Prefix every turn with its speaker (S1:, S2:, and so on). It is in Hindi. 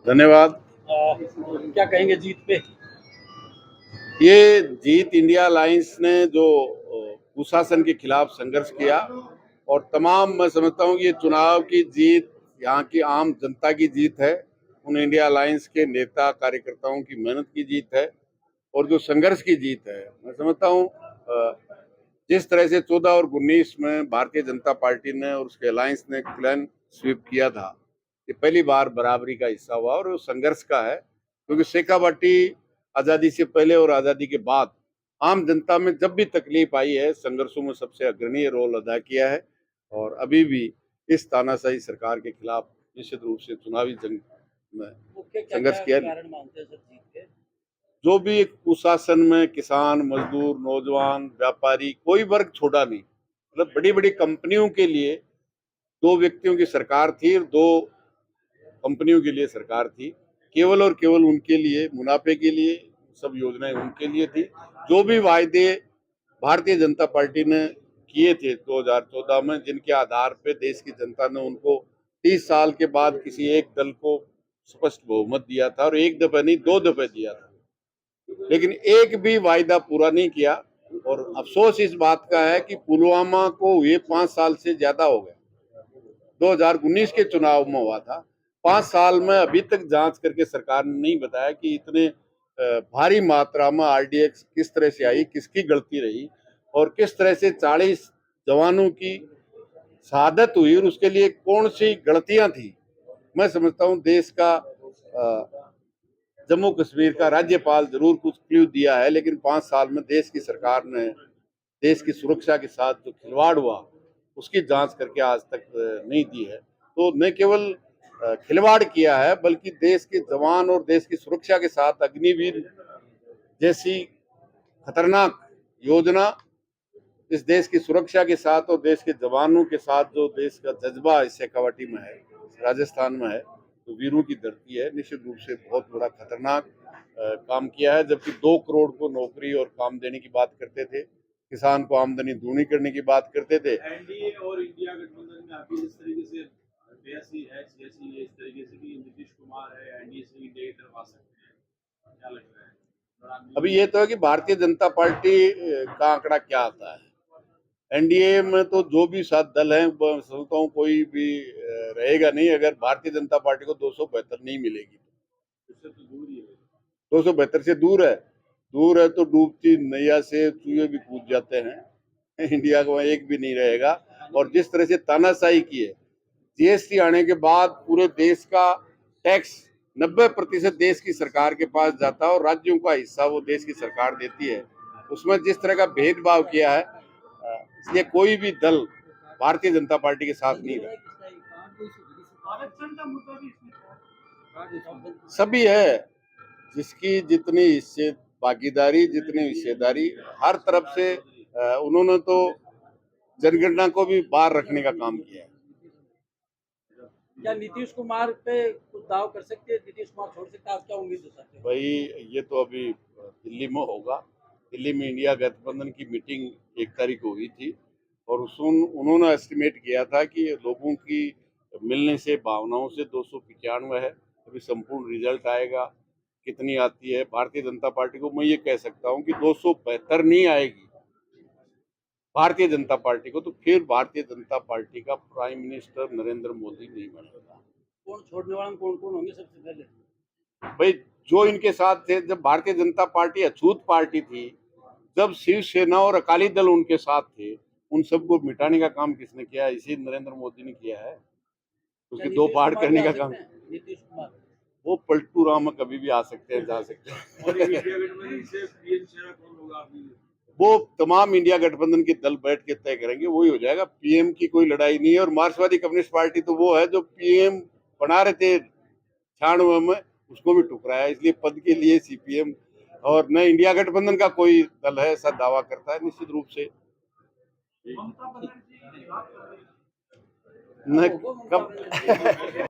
S1: धन्यवाद।
S2: क्या कहेंगे जीत पे?
S1: ये जीत इंडिया अलायंस ने जो कुशासन के खिलाफ संघर्ष किया और तमाम मैं समझता हूँ कि ये चुनाव की जीत यहाँ की आम जनता की जीत है, उन इंडिया अलायंस के नेता कार्यकर्ताओं की मेहनत की जीत है और जो संघर्ष की जीत है। मैं समझता हूँ जिस तरह से 14 और 19 में भारतीय जनता पार्टी ने और उसके अलायंस ने क्लीन स्वीप किया था, ये पहली बार बराबरी का हिस्सा हुआ और वो संघर्ष का है, क्योंकि शेखावाटी आजादी से पहले और आजादी के बाद आम जनता में जब भी तकलीफ आई है, संघर्षों में सबसे अग्रणी रोल अदा किया है और अभी भी इस तानाशाही सरकार के खिलाफ निश्चित रूप से चुनावी जंग में संघर्ष किया।
S2: कारण मानते हैं सर जीत के?
S1: जो भी कुशासन में किसान, मजदूर, नौजवान, व्यापारी, कोई वर्ग छोटा नहीं, मतलब बड़ी बड़ी कंपनियों के लिए दो व्यक्तियों की सरकार थी और दो कंपनियों के लिए सरकार थी, केवल और केवल उनके लिए, मुनाफे के लिए सब योजनाएं उनके लिए थी। जो भी वायदे भारतीय जनता पार्टी ने किए थे 2014 में, जिनके आधार पे देश की जनता ने उनको 30 साल के बाद किसी एक दल को स्पष्ट बहुमत दिया था और एक दफे नहीं 2 दफे दिया था, लेकिन एक भी वायदा पूरा नहीं किया। और अफसोस इस बात का है कि पुलवामा को हुए 5 साल से ज्यादा हो गए, 2019 के चुनाव में हुआ था, 5 साल में अभी तक जांच करके सरकार ने नहीं बताया कि इतने भारी मात्रा में आरडीएक्स किस तरह से आई, किसकी गलती रही और किस तरह से 40 जवानों की शहादत हुई और उसके लिए कौन सी गलतियां थी। मैं समझता हूं देश का जम्मू कश्मीर का राज्यपाल जरूर कुछ क्लू दिया है, लेकिन 5 साल में देश की सरकार ने देश की सुरक्षा के साथ जो खिलवाड़ हुआ उसकी जांच करके आज तक नहीं दी है। तो न केवल खिलवाड़ किया है, बल्कि देश के जवान और देश की सुरक्षा के साथ अग्निवीर जैसी खतरनाक योजना इस देश की सुरक्षा के साथ और देश के जवानों के साथ जो देश का जज्बा इस शेखावाटी में है, राजस्थान में है, तो वीरों की धरती है, निश्चित रूप से बहुत बड़ा खतरनाक काम किया है। जबकि 2 करोड़ को नौकरी और काम देने की बात करते थे, किसान को आमदनी दूनी करने की बात करते थे।
S3: एनडीए और इंडिया गठबंधन में अभी इस तरीके से बयासी है, छियासी है, इस तरीके से कि नीतीश कुमार है, एनडीए से इंडिया की तरफ आ सकते हैं, क्या लग रहा है?
S1: अभी ये तो है कि भारतीय जनता पार्टी का आंकड़ा क्या आता है। एनडीए में तो जो भी 7 दल हैं, समझता हूँ कोई भी रहेगा नहीं अगर भारतीय जनता पार्टी को 272 नहीं मिलेगी।
S3: उससे तो दूर ही है,
S1: 272 से दूर है तो डूबती नैया से चूहे भी कूद जाते हैं। इंडिया को एक भी नहीं रहेगा। और जिस तरह से तानाशाही की है, जीएसटी आने के बाद पूरे देश का टैक्स 90% देश की सरकार के पास जाता है और राज्यों का हिस्सा वो देश की सरकार देती है। उसमें जिस तरह का भेदभाव किया है, इसलिए कोई भी दल भारतीय जनता पार्टी के साथ नहीं रहा। सभी है, जिसकी जितनी हिस्से भागीदारी, जितनी हिस्सेदारी, हर तरफ से उन्होंने तो जनगणना को भी बाहर रखने का काम किया है।
S2: क्या नीतीश कुमार पे कुछ दाव कर सकते हैं? नीतीश कुमार छोड़ सकता है, आप क्या उम्मीद करते हैं?
S1: भाई ये तो अभी दिल्ली में होगा। दिल्ली में इंडिया गठबंधन की मीटिंग 1 तारीख को हुई थी और उन्होंने एस्टिमेट किया था कि लोगों की मिलने से भावनाओं से 295 है। अभी संपूर्ण रिजल्ट आएगा, कितनी आती है भारतीय जनता पार्टी को। मैं ये कह सकता हूँ कि 272 नहीं आएगी भारतीय जनता पार्टी को, तो फिर भारतीय जनता पार्टी का प्राइम मिनिस्टर नरेंद्र मोदी नहीं बनेगा।
S2: कौन छोड़ने वाले कौन कौन होंगे सबसे पहले?
S1: भाई जो इनके साथ थे, जब भारतीय जनता पार्टी अछूत पार्टी थी, जब शिवसेना और अकाली दल उनके साथ थे, उन सबको मिटाने का काम किसने किया? इसी नरेंद्र मोदी ने किया है। उसके दो पहाड़ करने का काम।
S2: नीतीश कुमार
S1: वो पलटू राम कभी भी आ सकते हैं, जा सकते हैं।
S3: और इंडिया गठबंधन से पीएम चेहरा कौन होगा अभी?
S1: वो तमाम इंडिया गठबंधन के दल बैठ के तय करेंगे, वही हो जाएगा। पीएम की कोई लड़ाई नहीं है और मार्क्सवादी कम्युनिस्ट पार्टी तो वो है जो पीएम बना रहे थे 96 में, उसको भी ठुकराया। इसलिए पद के लिए सीपीएम और न इंडिया गठबंधन का कोई दल है ऐसा दावा करता है, निश्चित रूप से। न कब